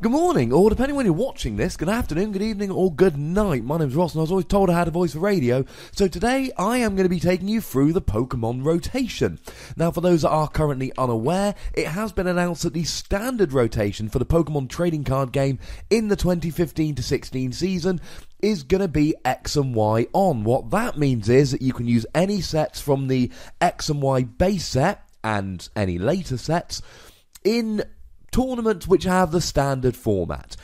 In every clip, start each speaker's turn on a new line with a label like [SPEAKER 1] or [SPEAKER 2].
[SPEAKER 1] Good morning, or depending when you're watching this, good afternoon, good evening, or good night. My name's Ross, and I was always told I had a voice for radio, so today I am going to be taking you through the Pokémon Rotation. Now, for those that are currently unaware, it has been announced that the standard rotation for the Pokémon trading card game in the 2015-16 season is going to be X and Y on. What that means is that you can use any sets from the X and Y base set, and any later sets, in tournaments which have the standard format.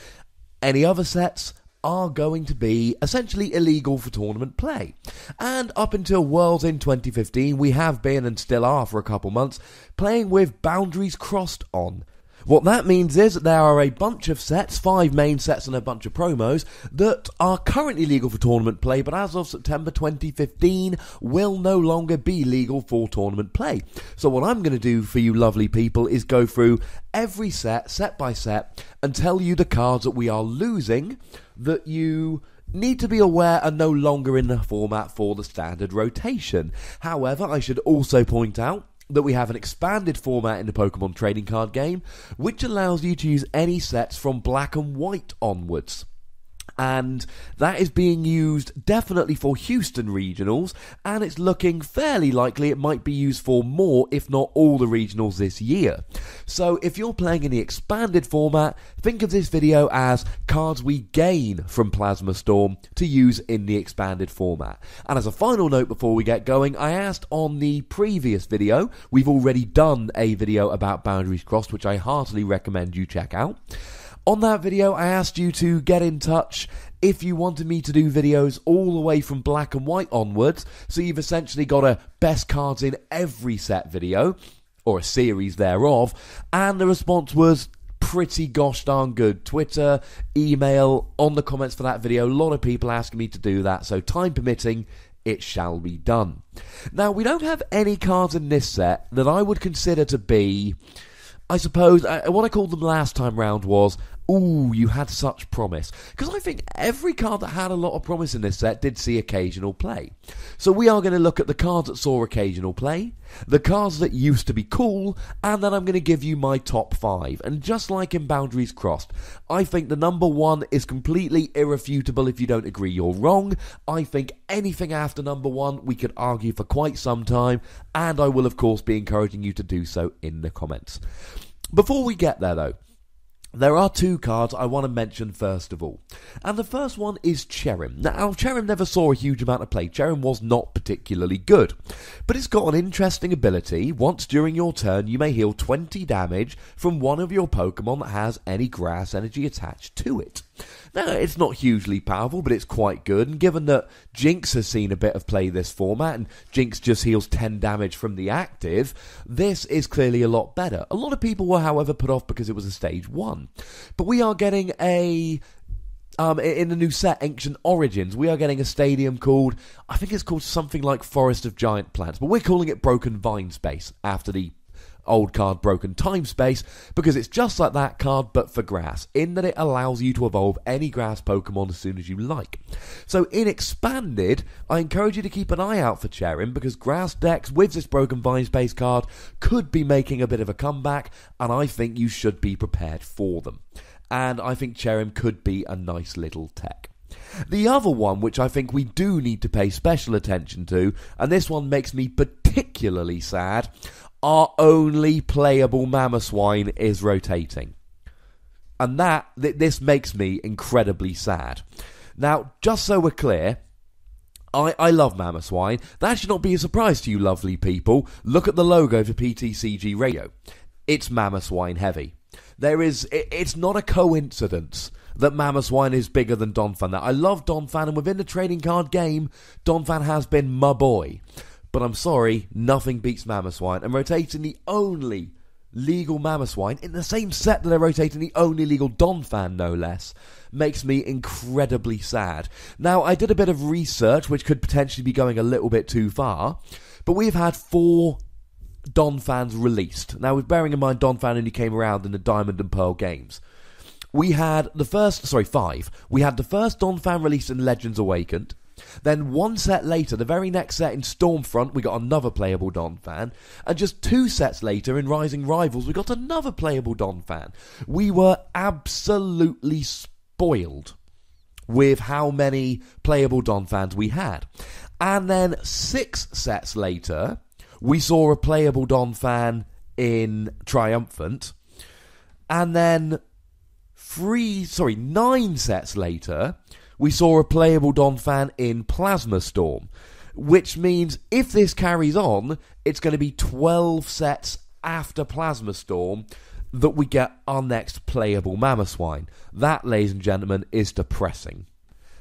[SPEAKER 1] Any other sets are going to be essentially illegal for tournament play. And up until Worlds in 2015, we have been, and still are for a couple months, playing with boundaries crossed on. What that means is that there are a bunch of sets, 5 main sets and a bunch of promos, that are currently legal for tournament play, but as of September 2015, will no longer be legal for tournament play. So what I'm going to do for you lovely people is go through every set by set, and tell you the cards that we are losing, that you need to be aware are no longer in the format for the standard rotation. However, I should also point out that we have an expanded format in the Pokemon trading card game, which allows you to use any sets from black and white onwards. And that is being used definitely for Houston regionals, and it's looking fairly likely it might be used for more, if not all, the regionals this year. So if you're playing in the expanded format, think of this video as cards we gain from Plasma Storm to use in the expanded format. And as a final note before we get going, I asked on the previous video, we've already done a video about Boundaries Crossed, which I heartily recommend you check out. On that video, I asked you to get in touch if you wanted me to do videos all the way from black and white onwards, so you've essentially got a best cards in every set video, or a series thereof, and the response was pretty gosh darn good. Twitter, email, on the comments for that video, a lot of people asking me to do that, so time permitting, it shall be done. Now, we don't have any cards in this set that I would consider to be, I suppose, what I called them last time round was, ooh, you had such promise. Because I think every card that had a lot of promise in this set did see occasional play. So we are going to look at the cards that saw occasional play, the cards that used to be cool, and then I'm going to give you my top 5. And just like in Boundaries Crossed, I think the number 1 is completely irrefutable. If you don't agree, you're wrong. I think anything after number 1, we could argue for quite some time, and I will of course be encouraging you to do so in the comments. Before we get there though, there are 2 cards I want to mention first of all. And the first one is Cherrim. Now, Cherrim never saw a huge amount of play. Cherrim was not particularly good. But it's got an interesting ability. Once during your turn, you may heal 20 damage from one of your Pokemon that has any grass energy attached to it. Now, it's not hugely powerful, but it's quite good, and given that Jinx has seen a bit of play this format, and Jinx just heals 10 damage from the active, this is clearly a lot better. A lot of people were, however, put off because it was a Stage 1. But we are getting in the new set, Ancient Origins, we are getting a stadium called, I think it's called something like Forest of Giant Plants, but we're calling it Broken Vine Space, after the old card Broken Time Space, because it's just like that card but for grass, in that it allows you to evolve any grass Pokemon as soon as you like. So in Expanded, I encourage you to keep an eye out for Cherrim, because grass decks with this Broken Vine Space card could be making a bit of a comeback, and I think you should be prepared for them. And I think Cherrim could be a nice little tech. The other one, which I think we do need to pay special attention to, and this one makes me particularly sad, our only playable Mamoswine is rotating. And this makes me incredibly sad. Now, just so we're clear, I love Mamoswine. That should not be a surprise to you lovely people. Look at the logo for PTCGRadio. It's Mamoswine heavy. It's not a coincidence that Mamoswine is bigger than Donphan. Now, I love Donphan, and within the trading card game, Donphan has been my boy. But I'm sorry, nothing beats Mamoswine, and rotating the only legal Mamoswine in the same set that they're rotating the only legal Donphan, no less, makes me incredibly sad. Now, I did a bit of research, which could potentially be going a little bit too far, but we've had 4 Donphans released. Now, with bearing in mind Donphan only came around in the Diamond and Pearl games. We had 5. We had the first Donphan released in Legends Awakened. Then one set later, the very next set in Stormfront, we got another playable Donphan. And just 2 sets later in Rising Rivals, we got another playable Donphan. We were absolutely spoiled with how many playable Donphans we had. And then 6 sets later, we saw a playable Donphan in Triumphant. And then 9 sets later, we saw a playable Donphan in Plasma Storm, which means if this carries on, it's going to be 12 sets after Plasma Storm that we get our next playable Mamoswine. That, ladies and gentlemen, is depressing.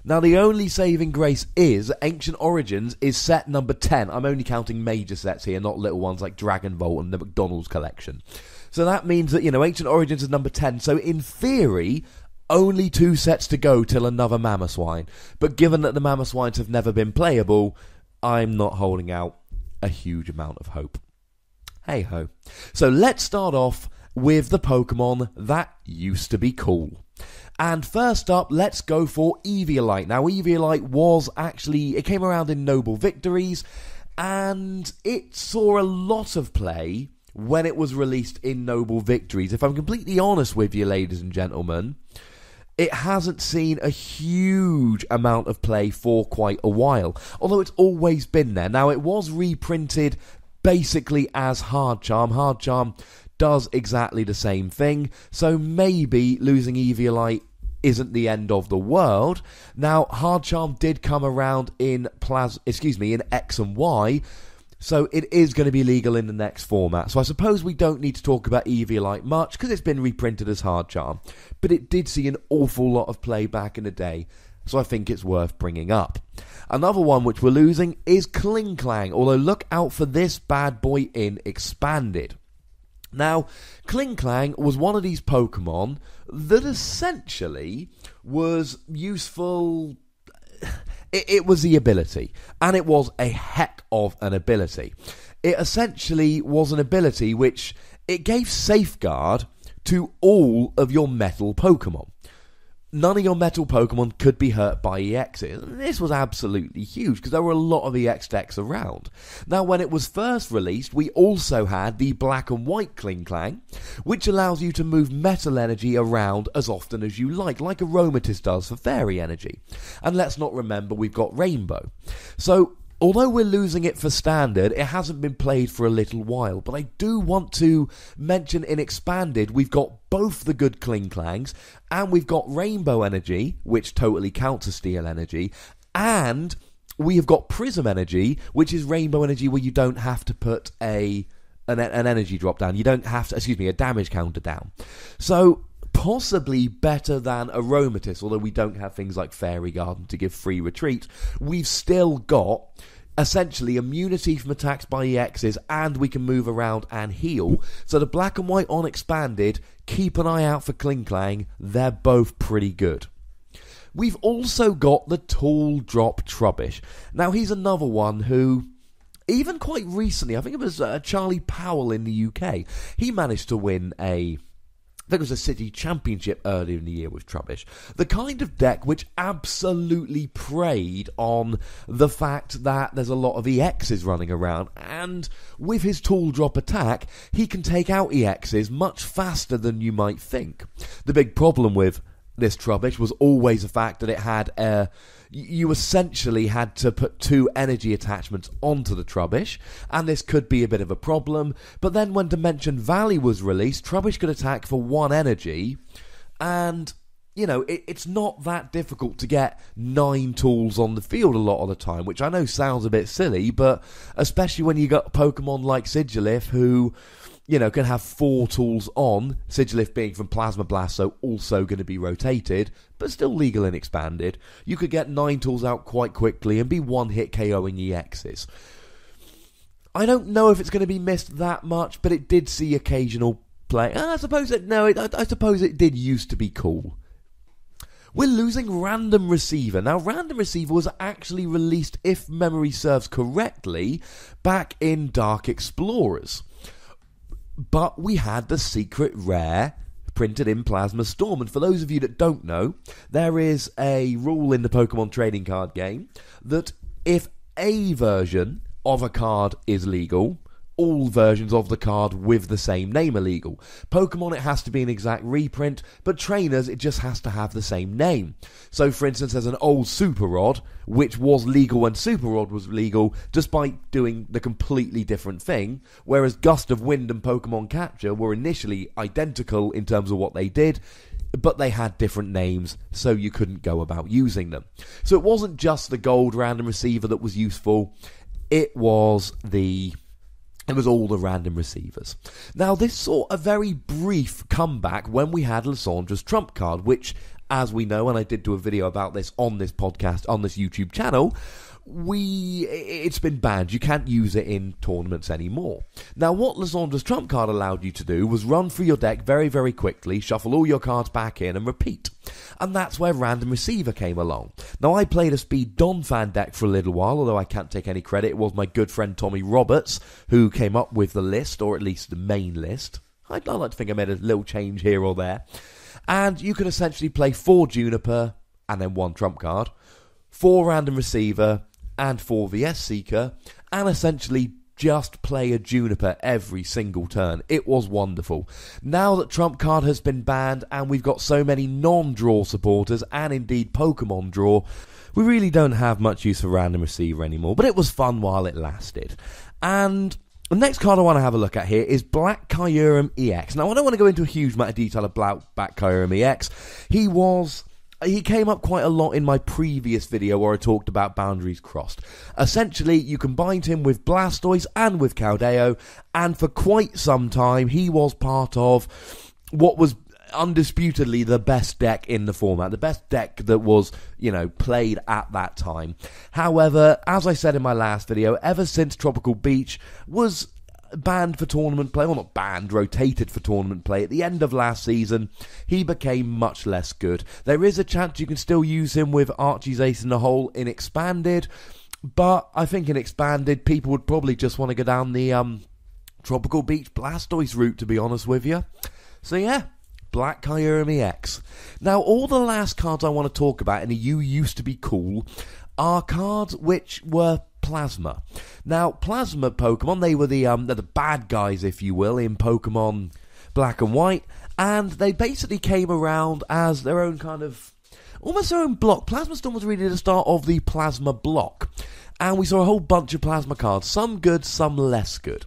[SPEAKER 1] Now, the only saving grace is Ancient Origins is set number 10. I'm only counting major sets here, not little ones like Dragon Bolt and the McDonald's collection. So that means that, Ancient Origins is number 10. So in theory, only 2 sets to go till another Mamoswine. But given that the Mamoswines have never been playable, I'm not holding out a huge amount of hope. Hey-ho. So let's start off with the Pokemon that used to be cool. And first up, let's go for Eviolite. Now, Eviolite it came around in Noble Victories, and it saw a lot of play when it was released in Noble Victories. If I'm completely honest with you, ladies and gentlemen, it hasn't seen a huge amount of play for quite a while, although it's always been there. Now, it was reprinted basically as Hard Charm. Hard Charm does exactly the same thing, so maybe losing Eviolite isn't the end of the world. Now, Hard Charm did come around in X and Y, so it is going to be legal in the next format. So I suppose we don't need to talk about Eviolite much, because it's been reprinted as Hard Charm. But it did see an awful lot of play back in the day, so I think it's worth bringing up. Another one which we're losing is Klinklang, although look out for this bad boy in Expanded. Now, Klinklang was one of these Pokemon that essentially was useful. It was the ability, and it was a heck of an ability. It essentially was an ability which it gave Safeguard to all of your metal Pokemon. None of your metal Pokemon could be hurt by EXs. This was absolutely huge because there were a lot of EX decks around. Now, when it was first released, we also had the black and white Klinklang, which allows you to move metal energy around as often as you like Aromatisse does for fairy energy. And let's not remember we've got Rainbow. So, although we're losing it for Standard, it hasn't been played for a little while. But I do want to mention in Expanded, we've got both the good Klinklangs, and we've got Rainbow Energy, which totally counts as Steel Energy, and we have got Prism Energy, which is Rainbow Energy where you don't have to put an energy drop down. You don't have to, a damage counter down. So, possibly better than Aromatisse, although we don't have things like Fairy Garden to give free retreat. We've still got essentially immunity from attacks by EXs, and we can move around and heal. So the black and white on Expanded, keep an eye out for Klinklang. They're both pretty good. We've also got the Tool Drop Trubbish. Now he's another one who, even quite recently, I think it was Charlie Powell in the UK, he managed to win I think it was a city championship earlier in the year with Trubbish. The kind of deck which absolutely preyed on the fact that there's a lot of EXs running around, and with his tool drop attack, he can take out EXs much faster than you might think. The big problem with this Trubbish was always the fact that it had you essentially had to put 2 energy attachments onto the Trubbish, and this could be a bit of a problem. But then when Dimension Valley was released, Trubbish could attack for 1 energy, and it's not that difficult to get 9 tools on the field a lot of the time, which I know sounds a bit silly, but especially when you got Pokemon like Sigilyph who can have 4 tools on, Sigilyph being from Plasma Blast, so also going to be rotated, but still legal and Expanded. You could get 9 tools out quite quickly and be one-hit KOing EXs. I don't know if it's going to be missed that much, but it did see occasional play. I suppose it did used to be cool. We're losing Random Receiver. Now, Random Receiver was actually released, if memory serves correctly, back in Dark Explorers. But we had the secret rare reprinted in Plasma Storm. And for those of you that don't know, there is a rule in the Pokemon trading card game that if a version of a card is legal, all versions of the card with the same name are legal. Pokemon, it has to be an exact reprint, but trainers, it just has to have the same name. So, for instance, there's an old Super Rod, which was legal when Super Rod was legal, just by doing the completely different thing, whereas Gust of Wind and Pokemon Capture were initially identical in terms of what they did, but they had different names, so you couldn't go about using them. So it wasn't just the gold random receiver that was useful, it was all the random receivers. Now, this saw a very brief comeback when we had Lissandra's Trump card, which, as we know, and I did do a video about this on this podcast, on this YouTube channel, it's been banned. You can't use it in tournaments anymore. Now, what Lissandra's Trump card allowed you to do was run through your deck very, very quickly, shuffle all your cards back in, and repeat. And that's where Random Receiver came along. Now, I played a speed Donphan deck for a little while, although I can't take any credit. It was my good friend Tommy Roberts who came up with the list, or at least the main list. I'd like to think I made a little change here or there. And you could essentially play 4 Juniper, and then 1 Trump card, 4 Random Receiver, and 4 VS Seeker, and essentially just play a Juniper every single turn. It was wonderful. Now that Trump card has been banned, and we've got so many non-draw supporters, and indeed Pokemon draw, we really don't have much use for Random Receiver anymore, but it was fun while it lasted. And the next card I want to have a look at here is Black Kyurem EX. Now, I don't want to go into a huge amount of detail about Black Kyurem EX. He came up quite a lot in my previous video where I talked about Boundaries Crossed. Essentially, you combined him with Blastoise and with Caldeo, and for quite some time, he was part of what was undisputedly the best deck in the format, the best deck that was, played at that time. However, as I said in my last video, ever since Tropical Beach was banned for tournament play, well, not banned, rotated for tournament play at the end of last season, he became much less good. There is a chance you can still use him with Archie's Ace in the Hole in Expanded, but I think in Expanded people would probably just want to go down the Tropical Beach Blastoise route, to be honest with you. So yeah, Black Kyurem EX. Now, all the last cards I want to talk about in the You Used to Be Cool are cards which were Plasma. Now, Plasma Pokemon, they were the bad guys, if you will, in Pokemon Black and White, and they basically came around as their own kind of, almost their own block. Plasma Storm was really the start of the Plasma block, and we saw a whole bunch of Plasma cards, some good, some less good.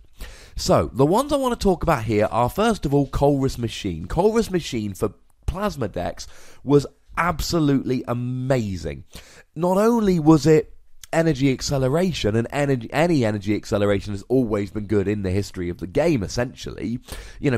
[SPEAKER 1] So, the ones I want to talk about here are, first of all, Colress Machine. Colress Machine for Plasma decks was absolutely amazing. Not only was it energy acceleration, and any energy acceleration has always been good in the history of the game, essentially.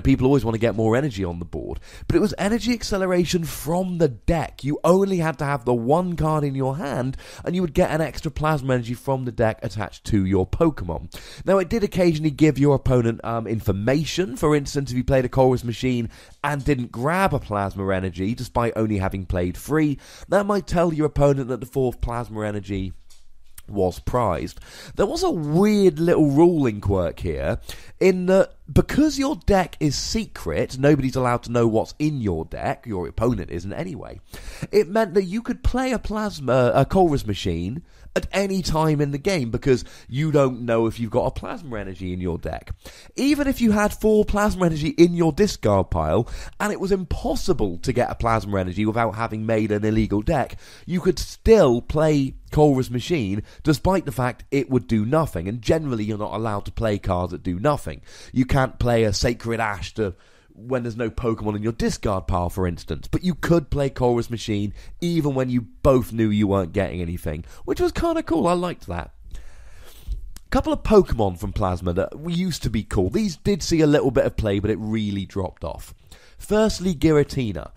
[SPEAKER 1] People always want to get more energy on the board. But it was energy acceleration from the deck. You only had to have the one card in your hand, and you would get an extra plasma energy from the deck attached to your Pokemon. Now, it did occasionally give your opponent information. For instance, if you played a Colress Machine and didn't grab a plasma energy, despite only having played 3, that might tell your opponent that the 4th plasma energy was prized. There was a weird little ruling quirk here, in that because your deck is secret, nobody's allowed to know what's in your deck, your opponent isn't anyway, it meant that you could play a Colress Machine at any time in the game, because you don't know if you've got a plasma energy in your deck. Even if you had 4 plasma energy in your discard pile, and it was impossible to get a plasma energy without having made an illegal deck, you could still play Colress Machine, despite the fact it would do nothing. And generally, you're not allowed to play cards that do nothing. You can't play a Sacred Ash when there's no Pokemon in your discard pile, for instance. But you could play Colress Machine even when you both knew you weren't getting anything, which was kind of cool. I liked that. A couple of Pokemon from Plasma that used to be cool. These did see a little bit of play, but it really dropped off. Firstly, Giratina.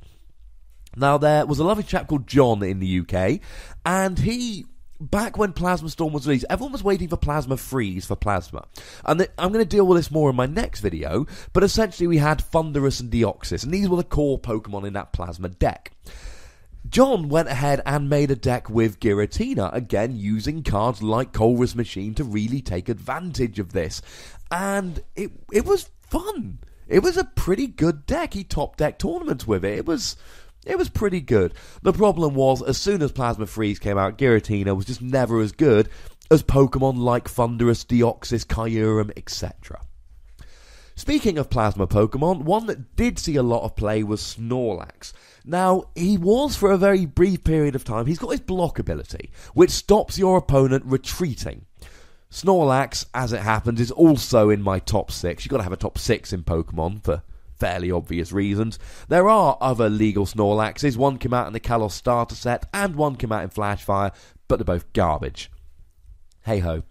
[SPEAKER 1] Now, there was a lovely chap called John in the UK, and he, back when Plasma Storm was released, everyone was waiting for Plasma Freeze for Plasma. And I'm going to deal with this more in my next video, but essentially we had Thundurus and Deoxys, and these were the core Pokemon in that Plasma deck. John went ahead and made a deck with Giratina, again using cards like Colress Machine to really take advantage of this. And it was fun. it was a pretty good deck. He top deck tournaments with it. It was pretty good. The problem was, as soon as Plasma Freeze came out, Giratina was just never as good as Pokemon like Thundurus, Deoxys, Kyurem, etc. Speaking of Plasma Pokemon, one that did see a lot of play was Snorlax. Now, he was for a very brief period of time. He's got his block ability, which stops your opponent retreating. Snorlax, as it happens, is also in my top 6. You've got to have a top 6 in Pokemon for fairly obvious reasons. There are other legal Snorlaxes. One came out in the Kalos starter set, and one came out in Flashfire, but they're both garbage. Hey-ho.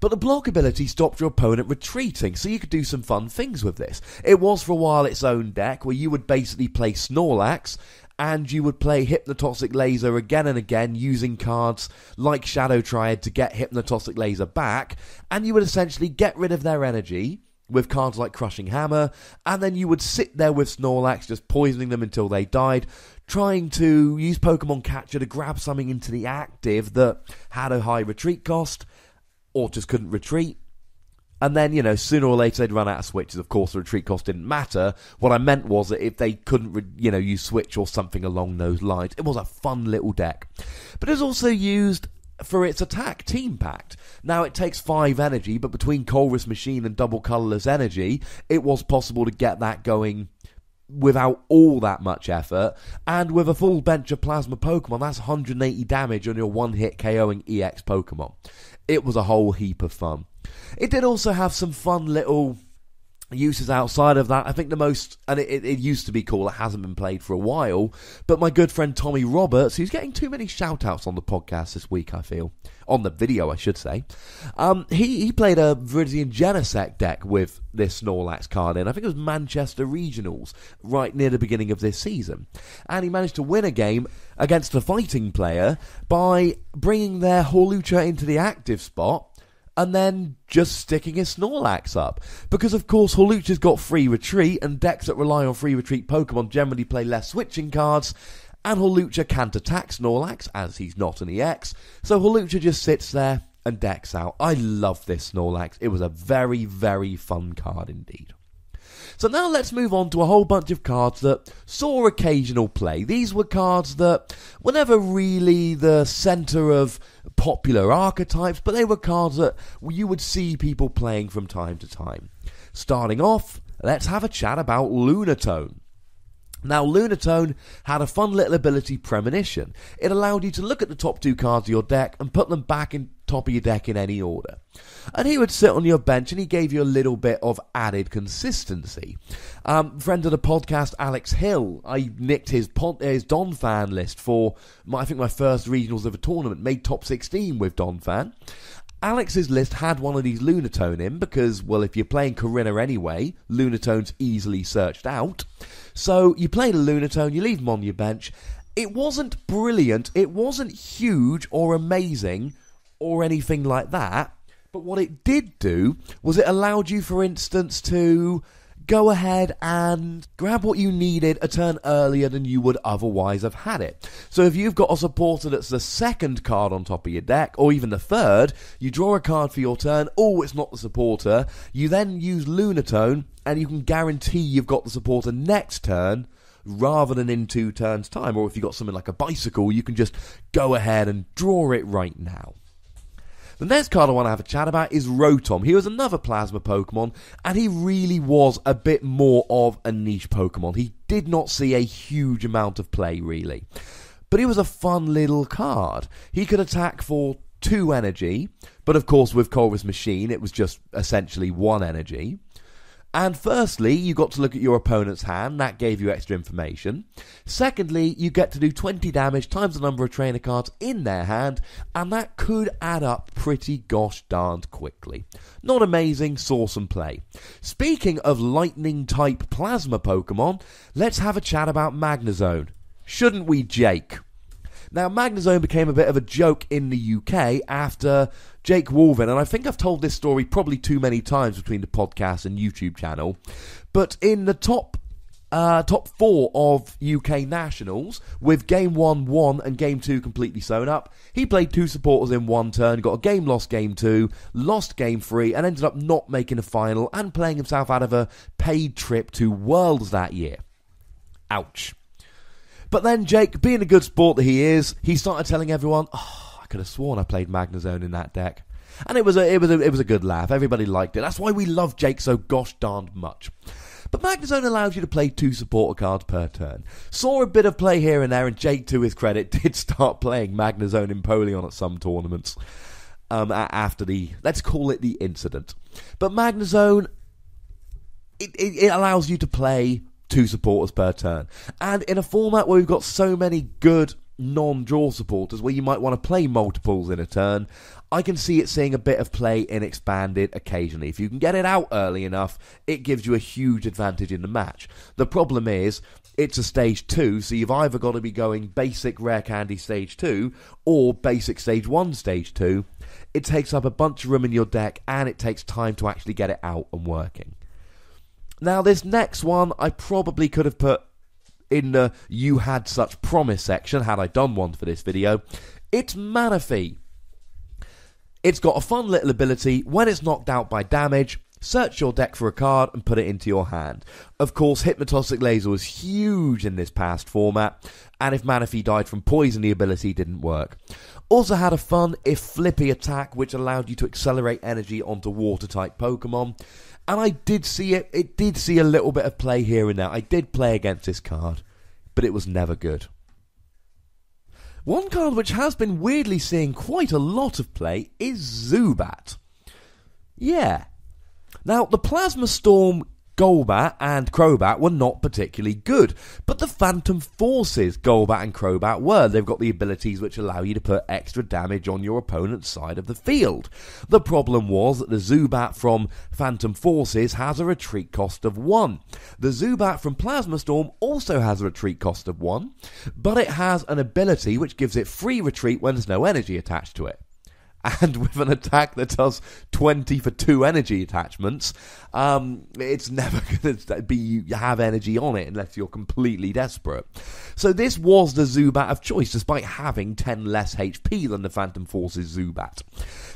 [SPEAKER 1] But the block ability stopped your opponent retreating, so you could do some fun things with this. It was for a while its own deck, where you would basically play Snorlax, and you would play Hypnotoxic Laser again and again, using cards like Shadow Triad to get Hypnotoxic Laser back, and you would essentially get rid of their energy with cards like Crushing Hammer, and then you would sit there with Snorlax, just poisoning them until they died, trying to use Pokemon Catcher to grab something into the active that had a high retreat cost, or just couldn't retreat. And then, sooner or later they'd run out of switches. Of course, the retreat cost didn't matter. What I meant was that if they couldn't, use switch or something along those lines, it was a fun little deck. But it's also used for its attack, Team Pact. Now, it takes 5 energy, but between Colress Machine and Double Colourless Energy, it was possible to get that going without all that much effort, and with a full bench of Plasma Pokemon, that's 180 damage on your one-hit KOing EX Pokemon. It was a whole heap of fun. It did also have some fun little uses outside of that. I think the most, and it used to be cool, it hasn't been played for a while, but my good friend Tommy Roberts, who's getting too many shout-outs on the podcast this week, I feel. On the video, I should say. He played a Viridian Genesect deck with this Snorlax card in. I think it was Manchester Regionals, right near the beginning of this season. And he managed to win a game against a fighting player by bringing their Hawlucha into the active spot, and then just sticking his Snorlax up. Because, of course, Hawlucha's got free retreat, and decks that rely on free retreat Pokemon generally play less switching cards, and Hawlucha can't attack Snorlax, as he's not an EX, so Hawlucha just sits there and decks out. I love this Snorlax. It was a very, very fun card indeed. So now let's move on to a whole bunch of cards that saw occasional play. These were cards that were never really the centre of popular archetypes, but they were cards that you would see people playing from time to time. Starting off, let's have a chat about Lunatone. Now, Lunatone had a fun little ability, Premonition. It allowed you to look at the top 2 cards of your deck and put them back in top of your deck in any order. And he would sit on your bench and he gave you a little bit of added consistency. Friend of the podcast, Alex Hill, I nicked his Donphan list for, I think, my first regionals of a tournament, made top 16 with Donphan. Alex's list had one of these Lunatone in because, well, if you're playing Corinna anyway, Lunatone's easily searched out. So you played a Lunatone, you leave him on your bench. It wasn't brilliant, it wasn't huge or amazing or anything like that, but what it did do was it allowed you, for instance, to go ahead and grab what you needed a turn earlier than you would otherwise have had it. So if you've got a supporter that's the second card on top of your deck, or even the third, you draw a card for your turn, oh, it's not the supporter, you then use Lunatone, and you can guarantee you've got the supporter next turn, rather than in 2 turns' time. Or if you've got something like a bicycle, you can just go ahead and draw it right now. The next card I want to have a chat about is Rotom. He was another Plasma Pokemon, and he really was a bit more of a niche Pokemon. He did not see a huge amount of play, really. But he was a fun little card. He could attack for 2 energy, but of course with Colress Machine it was just essentially 1 energy. And firstly, you got to look at your opponent's hand, that gave you extra information. Secondly, you get to do 20 damage times the number of trainer cards in their hand, and that could add up pretty gosh darned quickly. Not amazing, saw some play. Speaking of lightning-type plasma Pokemon, let's have a chat about Magnezone. Shouldn't we, Jake? Now, Magnezone became a bit of a joke in the UK after Jake Wolvin, and I think I've told this story probably too many times between the podcast and YouTube channel, but in the top top 4 of UK Nationals, with Game 1 won and Game 2 completely sewn up. He played 2 supporters in one turn, got a game lost Game 2, lost Game 3, and ended up not making a final and playing himself out of a paid trip to Worlds that year. Ouch. But then Jake, being a good sport that he is, he started telling everyone, "Oh, I could have sworn I played Magnezone in that deck." And it was a good laugh. Everybody liked it. That's why we love Jake so gosh darned much. But Magnezone allows you to play 2 supporter cards per turn. Saw a bit of play here and there, and Jake, to his credit, did start playing Magnezone in Polion at some tournaments after let's call it the incident. But Magnezone, it allows you to play 2 supporters per turn. And in a format where we've got so many good non-draw supporters, where you might want to play multiples in a turn, I can see it seeing a bit of play in Expanded occasionally. If you can get it out early enough, it gives you a huge advantage in the match. The problem is, it's a stage 2, so you've either got to be going basic rare candy stage 2, or basic stage 1 stage 2. It takes up a bunch of room in your deck, and it takes time to actually get it out and working. Now, this next one, I probably could have put in the "you had such promise" section had I done one for this video. It's Manaphy. It's got a fun little ability. When it's knocked out by damage, search your deck for a card and put it into your hand. Of course, Hypnotoxic Laser was huge in this past format, and if Manaphy died from poison, the ability didn't work. Also had a fun, if flippy attack, which allowed you to accelerate energy onto water-type Pokemon. And I did see it did see a little bit of play here and there. I did play against this card, but it was never good. One card which has been weirdly seeing quite a lot of play is Zubat. Yeah. Now, the Plasma Storm Golbat and Crobat were not particularly good, but the Phantom Forces Golbat and Crobat were. They've got the abilities which allow you to put extra damage on your opponent's side of the field. The problem was that the Zubat from Phantom Forces has a retreat cost of 1. The Zubat from Plasma Storm also has a retreat cost of 1, but it has an ability which gives it free retreat when there's no energy attached to it. And with an attack that does 20 for 2 energy attachments, it's never going to have energy on it unless you're completely desperate. So this was the Zubat of choice, despite having 10 less HP than the Phantom Forces Zubat.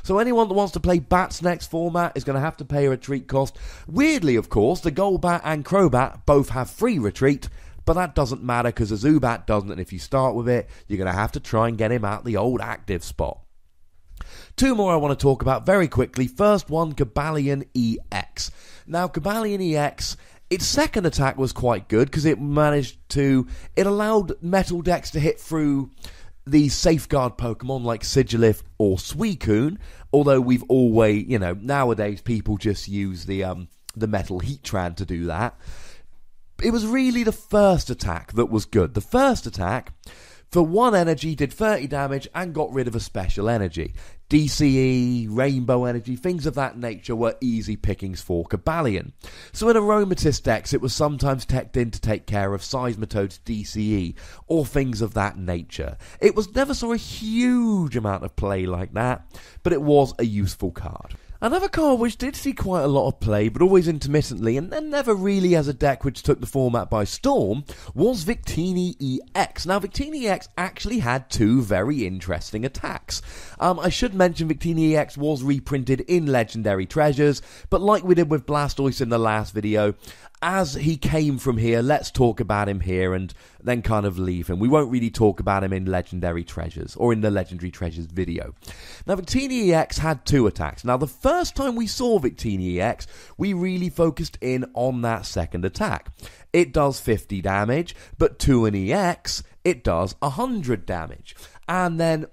[SPEAKER 1] So anyone that wants to play Bat's next format is going to have to pay a retreat cost. Weirdly, of course, the Golbat and Crobat both have free retreat, but that doesn't matter because the Zubat doesn't, and if you start with it, you're going to have to try and get him out the old active spot. 2 more I want to talk about very quickly. First one, Giratina E X. Now, Giratina E X, its second attack was quite good because it allowed metal decks to hit through the safeguard Pokemon like Sigilif or Suicune, although we've always, nowadays people just use the metal Heatran to do that. It was really the first attack that was good. The first attack, for 1 energy, did 30 damage and got rid of a special energy. DCE, Rainbow Energy, things of that nature were easy pickings for Giratina. So in Aromatisse decks, it was sometimes teched in to take care of Seismitoad's DCE, or things of that nature. It never saw a huge amount of play like that, but it was a useful card. Another card which did see quite a lot of play, but always intermittently, and then never really as a deck which took the format by storm, was Victini E X. Now, Victini E X actually had 2 very interesting attacks. I should mention Victini E X was reprinted in Legendary Treasures, but like we did with Blastoise in the last video, as he came from here, let's talk about him here and then kind of leave him. We won't really talk about him in Legendary Treasures, or in the Legendary Treasures video. Now, Victini EX had 2 attacks. Now, the first time we saw Victini EX, we really focused in on that second attack. It does 50 damage, but to an EX, it does 100 damage. And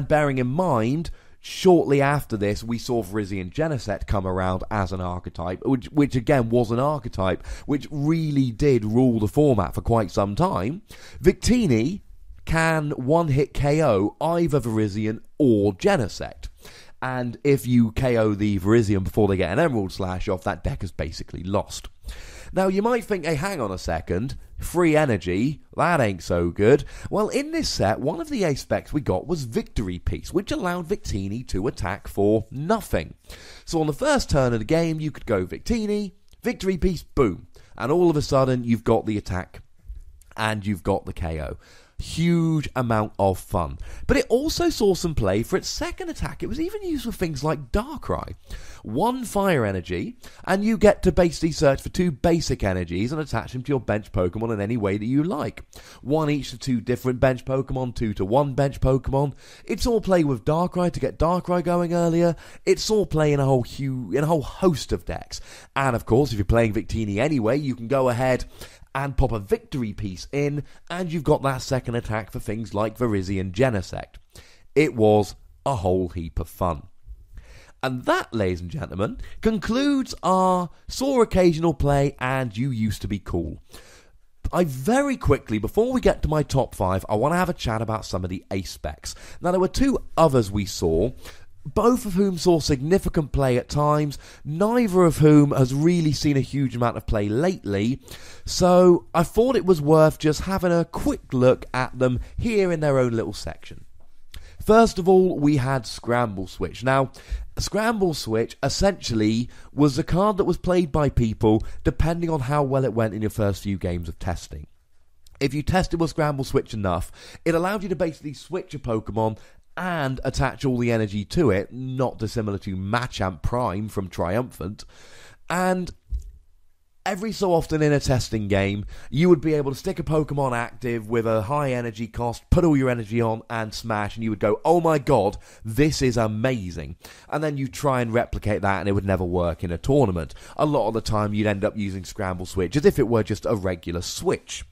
[SPEAKER 1] bearing in mind, shortly after this, we saw Virizion Genesect come around as an archetype, which again was an archetype which really did rule the format for quite some time. Victini can one-hit KO either Virizion or Genesect. And if you KO the Virizion before they get an Emerald Slash off, that deck is basically lost. Now, you might think, hey, hang on a second, free energy, that ain't so good. Well, in this set, one of the ace specs we got was Victory Piece, which allowed Victini to attack for nothing. So on the first turn of the game, you could go Victini, Victory Piece, boom. and all of a sudden you've got the attack and you've got the KO. Huge amount of fun. But it also saw some play for its second attack. It was even used for things like Darkrai. 1 fire energy, and you get to basically search for 2 basic energies and attach them to your bench Pokemon in any way that you like. 1 each to 2 different bench Pokemon, 2 to 1 bench Pokemon. It saw play with Darkrai to get Darkrai going earlier. It saw play in a whole host of decks. And of course, if you're playing Victini anyway, you can go ahead and pop a victory piece in, and you've got that second attack for things like Virizion Genesect. It was a whole heap of fun. And that, ladies and gentlemen, concludes our saw occasional play and you used to be cool. I very quickly, before we get to my top 5, I want to have a chat about some of the ace specs. Now, there were 2 others we saw, both of whom saw significant play at times, neither of whom has really seen a huge amount of play lately, so I thought it was worth just having a quick look at them here in their own little section. First of all, we had Scramble Switch. Now, Scramble Switch essentially was a card that was played by people depending on how well it went in your first few games of testing. If you tested with Scramble Switch enough, it allowed you to basically switch a Pokemon and attach all the energy to it, not dissimilar to Machamp Prime from Triumphant. And every so often in a testing game, you would be able to stick a Pokemon active with a high energy cost, put all your energy on and smash, and you would go, oh my god, this is amazing. And then you try and replicate that and it would never work in a tournament. A lot of the time you'd end up using Scramble Switch as if it were just a regular switch.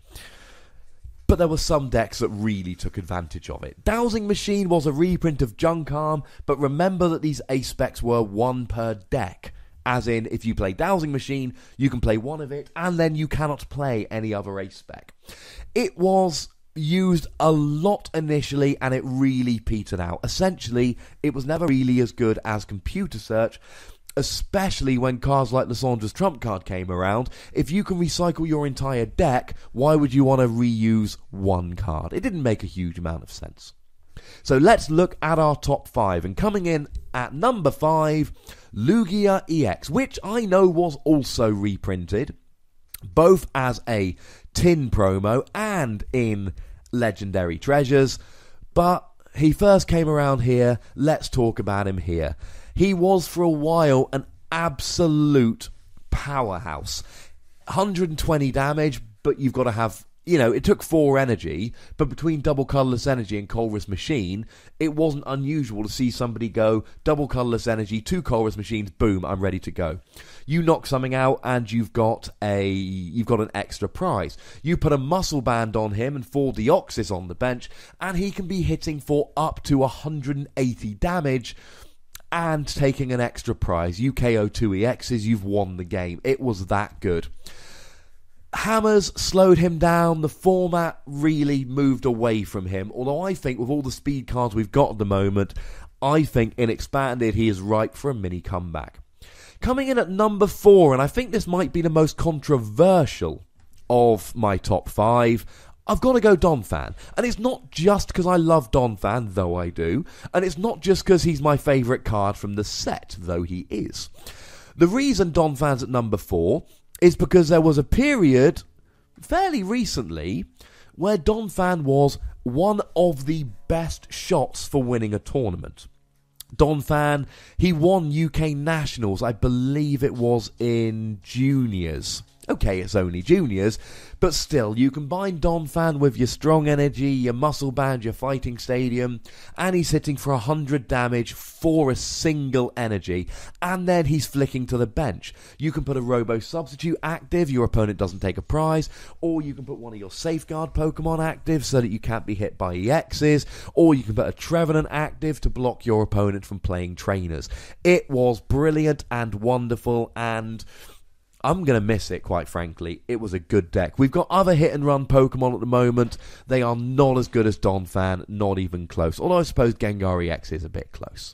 [SPEAKER 1] But there were some decks that really took advantage of it. Dowsing Machine was a reprint of Junk Arm, but remember that these ace specs were 1 per deck. As in, if you play Dowsing Machine, you can play 1 of it, and then you cannot play any other ace spec. It was used a lot initially, and it really petered out. Essentially, it was never really as good as Computer Search, especially when cards like Lissandra's Trump card came around. If you can recycle your entire deck, why would you want to reuse 1 card? It didn't make a huge amount of sense. So let's look at our top 5. And coming in at number 5, Lugia E X, which I know was also reprinted, both as a tin promo and in Legendary Treasures. But he first came around here. Let's talk about him here. He was for a while an absolute powerhouse. 120 damage, but you've got to have, it took 4 energy, but between Double Colourless Energy and Colress Machine, it wasn't unusual to see somebody go Double Colourless Energy, 2 Colress Machines, boom, I'm ready to go. You knock something out and you've got an extra prize. You put a Muscle Band on him and 4 Deoxys on the bench, and he can be hitting for up to 180 damage and taking an extra prize. You KO 2 EXs, you've won the game. It was that good. Hammers slowed him down. The format really moved away from him. Although I think with all the speed cards we've got at the moment, I think in Expanded he is ripe for a mini comeback. Coming in at number 4, and I think this might be the most controversial of my top 5, I've got to go Donphan. And it's not just because I love Donphan, though I do. And it's not just because he's my favourite card from the set, though he is. The reason Donphan's at number 4 is because there was a period, fairly recently, where Donphan was one of the best shots for winning a tournament. Donphan, he won UK Nationals, I believe it was in Juniors. Okay, it's only Juniors, but still, you combine Donphan with your Strong Energy, your Muscle Band, your Fighting Stadium, and he's hitting for 100 damage for a single energy, and then he's flicking to the bench. You can put a Robo Substitute active, your opponent doesn't take a prize, or you can put one of your Safeguard Pokemon active so that you can't be hit by EXs, or you can put a Trevenant active to block your opponent from playing trainers. It was brilliant and wonderful, and I'm going to miss it, quite frankly. It was a good deck. We've got other hit-and-run Pokemon at the moment. They are not as good as Donphan, not even close. Although I suppose Gengar EX is a bit close.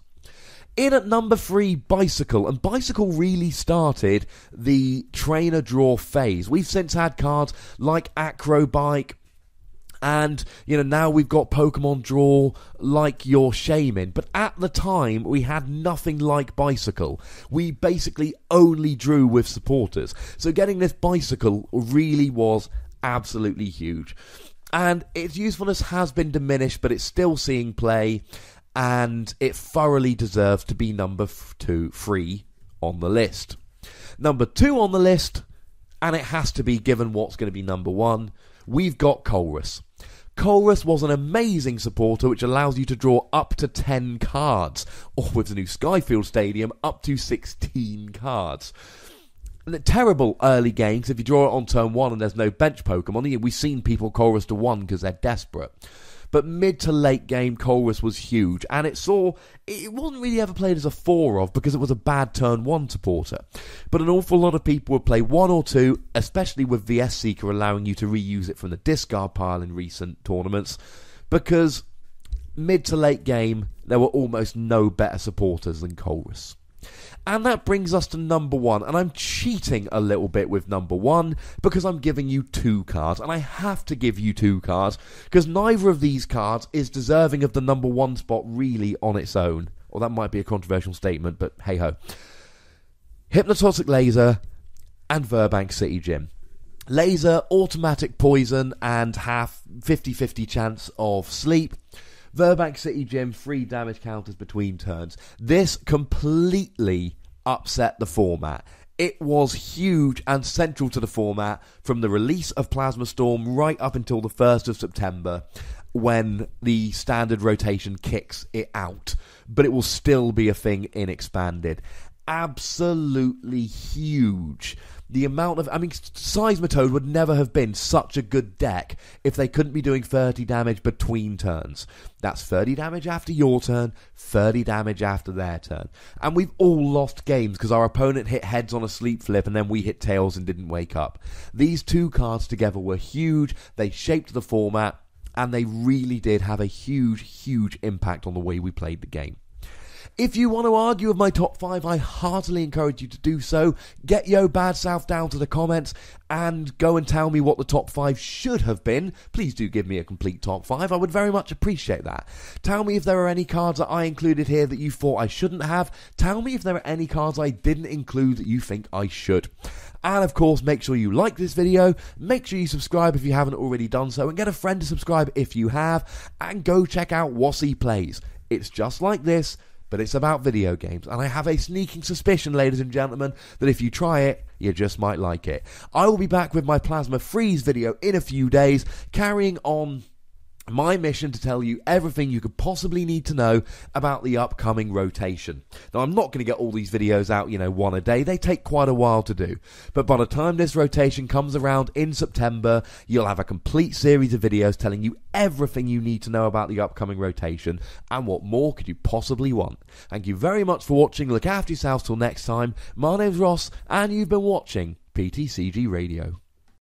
[SPEAKER 1] In at number 3, Bicycle. And Bicycle really started the trainer draw phase. We've since had cards like Acrobike, And, now we've got Pokemon Draw like you're shaming. But at the time, we had nothing like Bicycle. We basically only drew with supporters. So getting this Bicycle really was absolutely huge. And its usefulness has been diminished, but it's still seeing play. And it thoroughly deserves to be number 3 on the list. Number 2 on the list, and it has to be given what's going to be number 1, we've got Colress. Colress was an amazing supporter which allows you to draw up to 10 cards, or with the new Skyfield Stadium, up to 16 cards. Terrible early games if you draw it on turn 1 and there's no bench Pokemon. We've seen people Colress to 1 because they're desperate. But mid to late game, Colress was huge, and it wasn't really ever played as a 4 of because it was a bad turn 1 supporter. But an awful lot of people would play 1 or 2, especially with VS Seeker allowing you to reuse it from the discard pile in recent tournaments, because mid to late game, there were almost no better supporters than Colress. And that brings us to number 1, and I'm cheating a little bit with number 1 because I'm giving you 2 cards, and I have to give you 2 cards because neither of these cards is deserving of the number 1 spot really on its own. Or that might be a controversial statement, but hey-ho. Hypnotoxic Laser and Verbank City Gym. Laser, automatic poison, and half 50-50 chance of sleep. Verbank City Gym, 3 damage counters between turns. This completely upset the format. It was huge and central to the format from the release of Plasma Storm right up until the 1st of September when the standard rotation kicks it out. But it will still be a thing in Expanded. Absolutely huge. The amount of... Seismitoad would never have been such a good deck if they couldn't be doing 30 damage between turns. That's 30 damage after your turn, 30 damage after their turn. And we've all lost games because our opponent hit heads on a sleep flip and then we hit tails and didn't wake up. These 2 cards together were huge. They shaped the format and they really did have a huge, huge impact on the way we played the game. If you want to argue with my top 5, I heartily encourage you to do so. Get Yo Bad South down to the comments and go and tell me what the top 5 should have been. Please do give me a complete top 5. I would very much appreciate that. Tell me if there are any cards that I included here that you thought I shouldn't have. Tell me if there are any cards I didn't include that you think I should. And of course, make sure you like this video, make sure you subscribe if you haven't already done so, and get a friend to subscribe if you have, and go check out Wassy Plays. It's just like this, but it's about video games, and I have a sneaking suspicion, ladies and gentlemen, that if you try it, you just might like it. I will be back with my Plasma Freeze video in a few days, carrying on my mission to tell you everything you could possibly need to know about the upcoming rotation. Now, I'm not going to get all these videos out, one a day. They take quite a while to do. But by the time this rotation comes around in September, you'll have a complete series of videos telling you everything you need to know about the upcoming rotation, and what more could you possibly want. Thank you very much for watching. Look after yourselves till next time. My name's Ross, and you've been watching PTCG Radio.